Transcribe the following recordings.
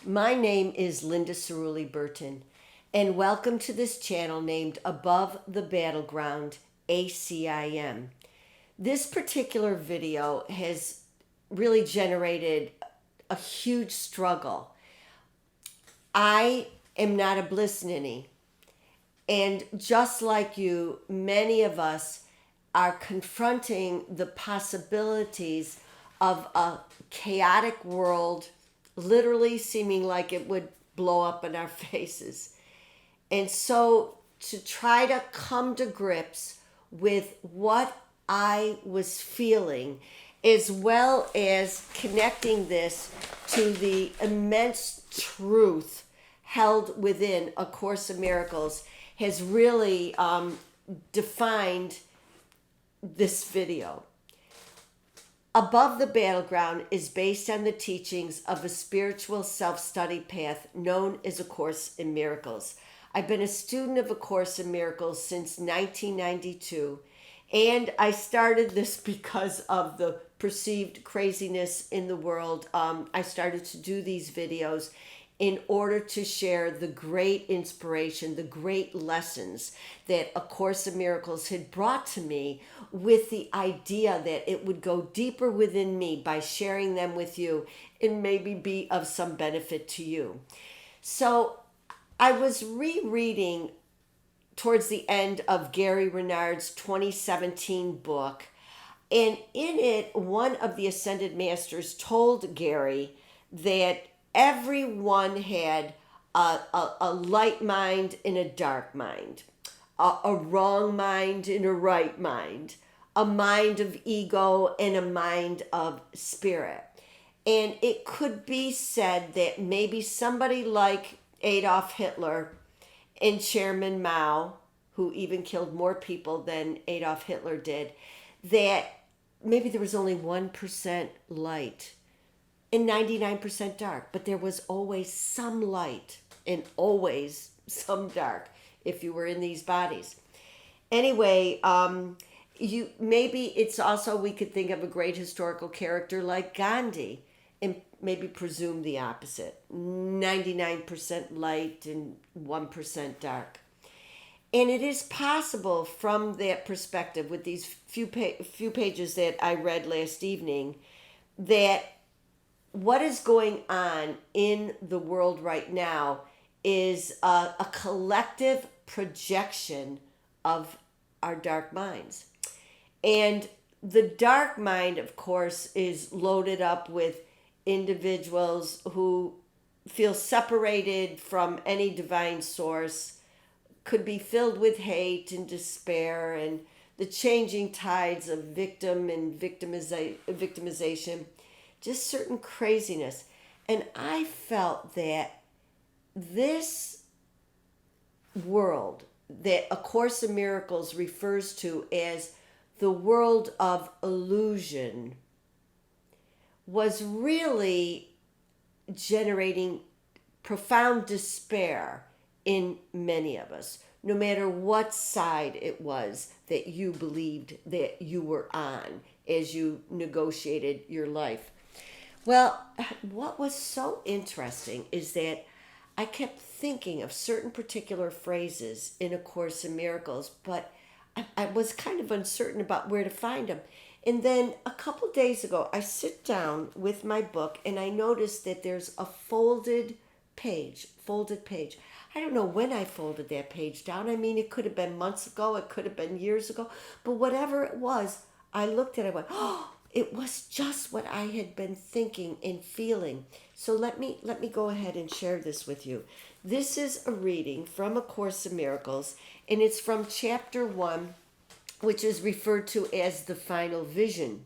My name is Linda Cirulli-Burton, and welcome to this channel named Above the Battleground, ACIM. This particular video has really generated a huge struggle. I am not a bliss ninny, and just like you, many of us are confronting the possibilities of a chaotic world literally seeming like it would blow up in our faces. And so to try to come to grips with what I was feeling, as well as connecting this to the immense truth held within A Course in Miracles, has really defined this video. Above the Battleground is based on the teachings of a spiritual self-study path known as A Course in Miracles. I've been a student of A Course in Miracles since 1992, and I started this because of the perceived craziness in the world. I started to do these videos in order to share the great inspiration, the great lessons that A Course in Miracles had brought to me, with the idea that it would go deeper within me by sharing them with you and maybe be of some benefit to you. So I was rereading towards the end of Gary Renard's 2017 book, and in it, one of the Ascended Masters told Gary that everyone had a light mind and a dark mind, a wrong mind and a right mind, a mind of ego and a mind of spirit. And it could be said that maybe somebody like Adolf Hitler and Chairman Mao, who even killed more people than Adolf Hitler did, that maybe there was only 1% light and 99% dark, but there was always some light and always some dark if you were in these bodies. Anyway, maybe it's also, we could think of a great historical character like Gandhi and maybe presume the opposite, 99% light and 1% dark. And it is possible from that perspective, with these few pages that I read last evening, that what is going on in the world right now is a collective projection of our dark minds. And the dark mind, of course, is loaded up with individuals who feel separated from any divine source, could be filled with hate and despair and the changing tides of victim and victimization, just certain craziness. And I felt that this world that A Course in Miracles refers to as the world of illusion was really generating profound despair in many of us, no matter what side it was that you believed that you were on as you negotiated your life. Well, what was so interesting is that I kept thinking of certain particular phrases in A Course in Miracles, but I was kind of uncertain about where to find them. And then a couple days ago, I sit down with my book and I noticed that there's a folded page. I don't know when I folded that page down. I mean, it could have been months ago, it could have been years ago, but whatever it was, I looked at it and went, oh, it was just what I had been thinking and feeling. So let me go ahead and share this with you. This is a reading from A Course in Miracles, and it's from chapter 1, which is referred to as the final vision.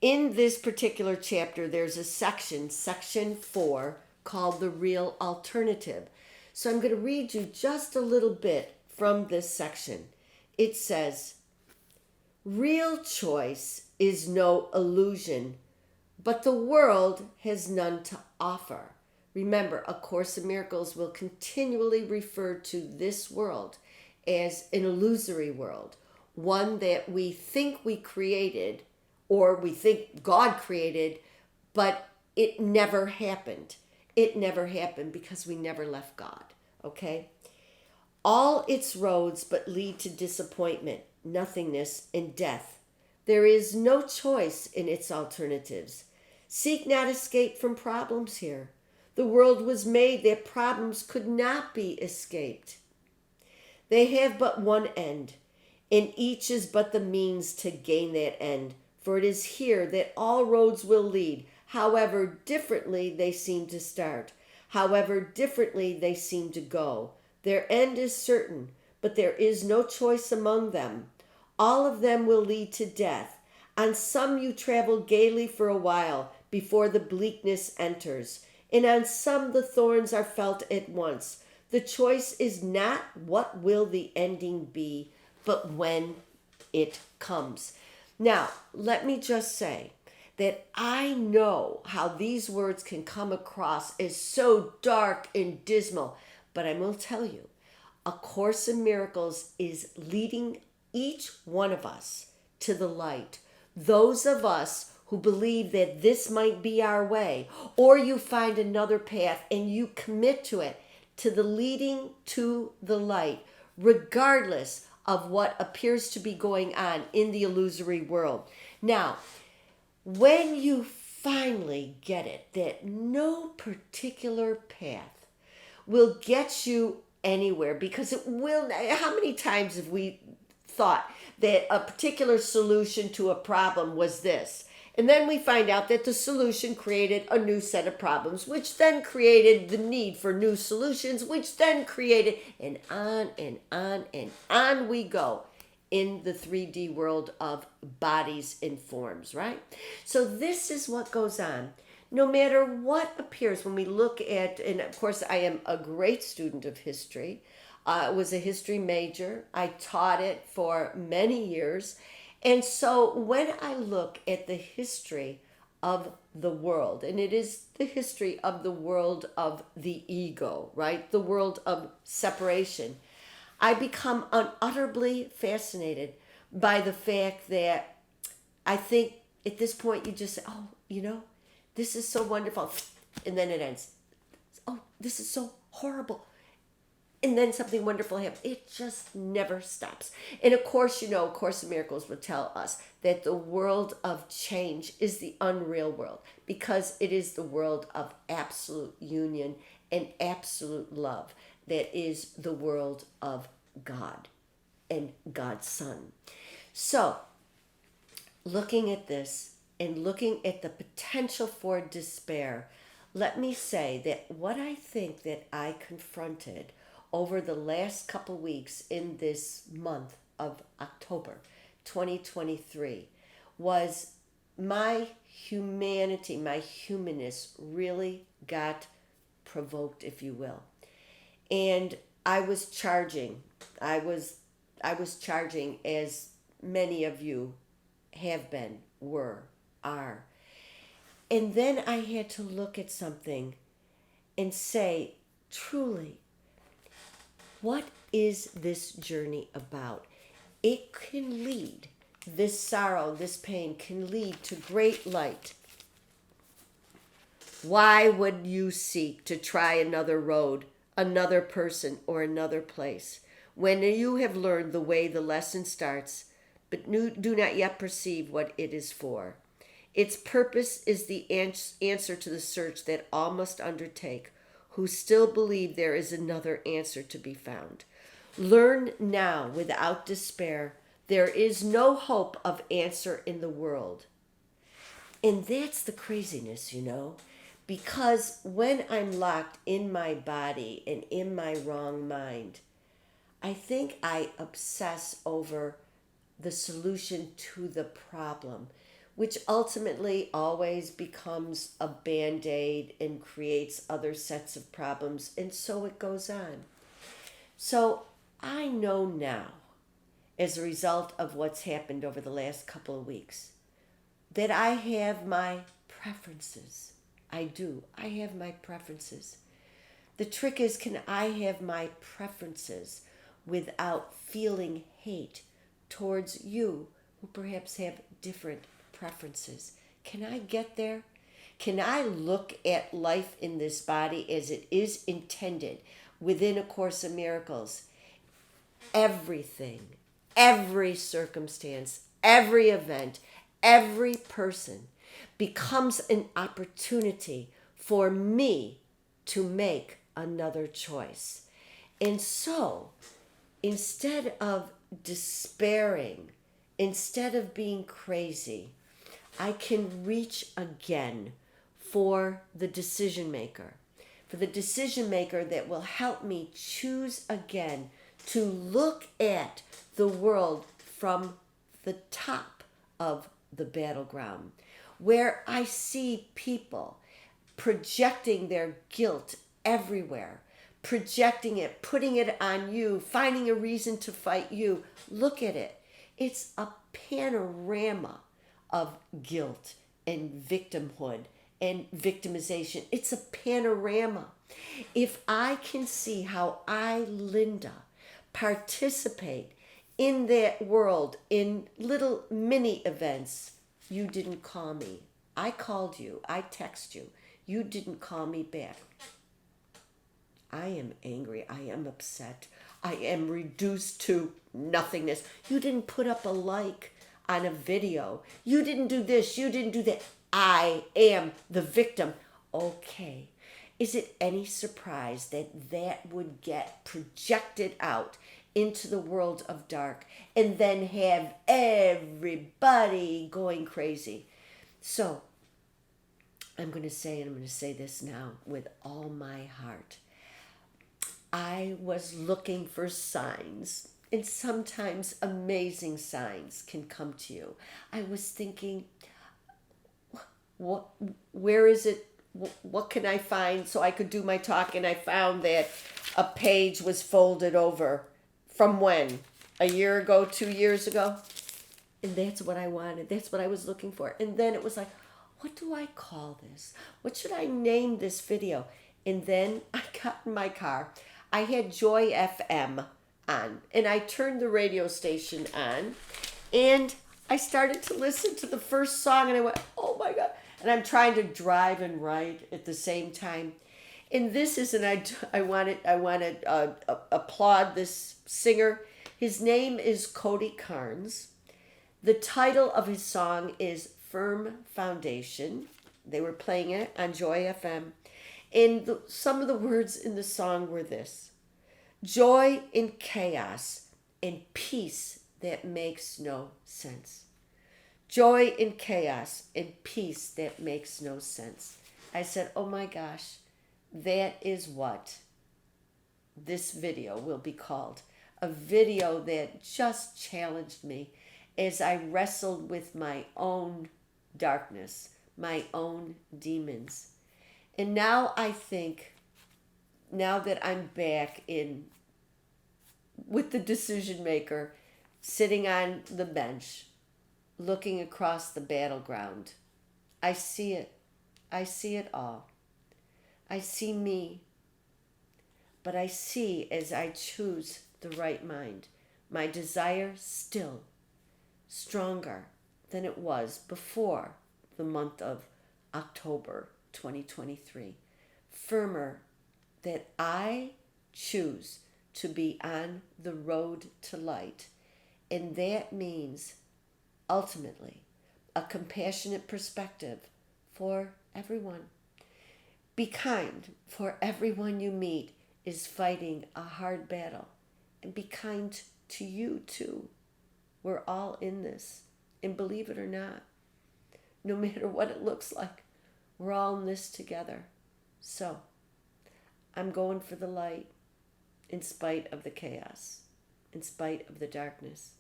In this particular chapter, there's a section 4, called the real alternative. So I'm going to read you just a little bit from this section. It says, real choice is no illusion, but the world has none to offer. Remember, A Course in Miracles will continually refer to this world as an illusory world, one that we think we created, or we think God created, but it never happened. it never happened because we never left God, okay? All its roads but lead to disappointment, nothingness, and death. There is no choice in its alternatives. Seek not escape from problems here. The world was made that problems could not be escaped. They have but one end, and each is but the means to gain that end. For it is here that all roads will lead, however differently they seem to start, however differently they seem to go. Their end is certain, but there is no choice among them. All of them will lead to death. On some you travel gaily for a while before the bleakness enters, and on some the thorns are felt at once. The choice is not what will the ending be, but when it comes. Now, let me just say that I know how these words can come across as so dark and dismal, but I will tell you, A Course in Miracles is leading each one of us to the light. Those of us who believe that this might be our way, or you find another path and you commit to it, to the leading to the light, regardless of what appears to be going on in the illusory world. Now, when you finally get it, that no particular path will get you anywhere, because it will. How many times have we thought that a particular solution to a problem was this? And then we find out that the solution created a new set of problems, which then created the need for new solutions, which then created, and on and on and on we go in the 3D world of bodies and forms, right? So this is what goes on. No matter what appears when we look at, and of course I am a great student of history. I was a history major. I taught it for many years. And so when I look at the history of the world, and it is the history of the world of the ego, right? The world of separation, I become unutterably fascinated by the fact that I think at this point you just say, oh, this is so wonderful. And then it ends. Oh, this is so horrible. And then something wonderful happens. It just never stops. And of course, A Course in Miracles will tell us that the world of change is the unreal world, because it is the world of absolute union and absolute love. That is the world of God and God's Son. So, looking at this and looking at the potential for despair, let me say that what I think that I confronted over the last couple weeks in this month of October 2023 was my humanity, my humanness really got provoked, if you will. And I was charging. I was charging, as many of you have been, were, are. And then I had to look at something and say, truly, what is this journey about? It can lead, this sorrow, this pain can lead to great light. Why would you seek to try another road, another person, or another place, when you have learned the way the lesson starts, but do not yet perceive what it is for? Its purpose is the answer to the search that all must undertake, who still believe there is another answer to be found. Learn now without despair. There is no hope of answer in the world. And that's the craziness, because when I'm locked in my body and in my wrong mind, I think I obsess over the solution to the problem, which ultimately always becomes a Band-Aid and creates other sets of problems, and so it goes on. So I know now, as a result of what's happened over the last couple of weeks, that I have my preferences. I do. I have my preferences. The trick is, can I have my preferences without feeling hate towards you who perhaps have different preferences? Can I get there? Can I look at life in this body as it is intended within A Course in Miracles? Everything, every circumstance, every event, every person becomes an opportunity for me to make another choice. And so, instead of despairing, instead of being crazy, I can reach again for the decision maker that will help me choose again to look at the world from the top of the battleground, where I see people projecting their guilt everywhere, projecting it, putting it on you, finding a reason to fight you. Look at it. It's a panorama of guilt and victimhood and victimization. It's a panorama. If I can see how I, Linda, participate in that world in little mini events. You didn't call me. I called you. I text you. You didn't call me back. I am angry. I am upset. I am reduced to nothingness. You didn't put up a like on a video. You didn't do this. You didn't do that. I am the victim. Okay. Is it any surprise that that would get projected out into the world of dark and then have everybody going crazy? So I'm going to say, and I'm going to say this now with all my heart. I was looking for signs, and sometimes amazing signs can come to you. I was thinking, where is it? What can I find so I could do my talk? And I found that a page was folded over. From when? A year ago, 2 years ago? And that's what I wanted. That's what I was looking for. And then it was like, what do I call this? What should I name this video? And then I got in my car. I had Joy FM on. And I turned the radio station on. And I started to listen to the first song. And I went, oh my God. And I'm trying to drive and write at the same time. And this is, and I want to applaud this singer. His name is Cody Carnes. The title of his song is Firm Foundation. They were playing it on Joy FM. And some of the words in the song were this: joy in chaos and peace that makes no sense. Joy in chaos and peace that makes no sense. I said, oh my gosh, that is what this video will be called. A video that just challenged me as I wrestled with my own darkness, my own demons. And now I think, now that I'm back in with the decision maker, sitting on the bench, looking across the battleground, I see it. I see it all. I see me. But I see, as I choose the right mind, my desire still stronger than it was before the month of October 2023. Firmer that I choose to be on the road to light. And that means ultimately a compassionate perspective for everyone. Be kind, for everyone you meet is fighting a hard battle. And be kind to you too. We're all in this. And believe it or not, no matter what it looks like, we're all in this together. So, I'm going for the light in spite of the chaos, in spite of the darkness.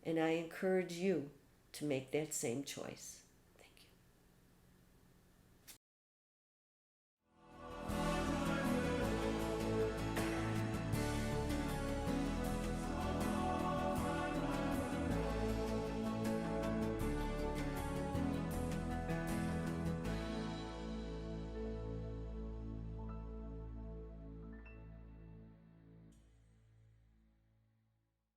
And I encourage you to make that same choice.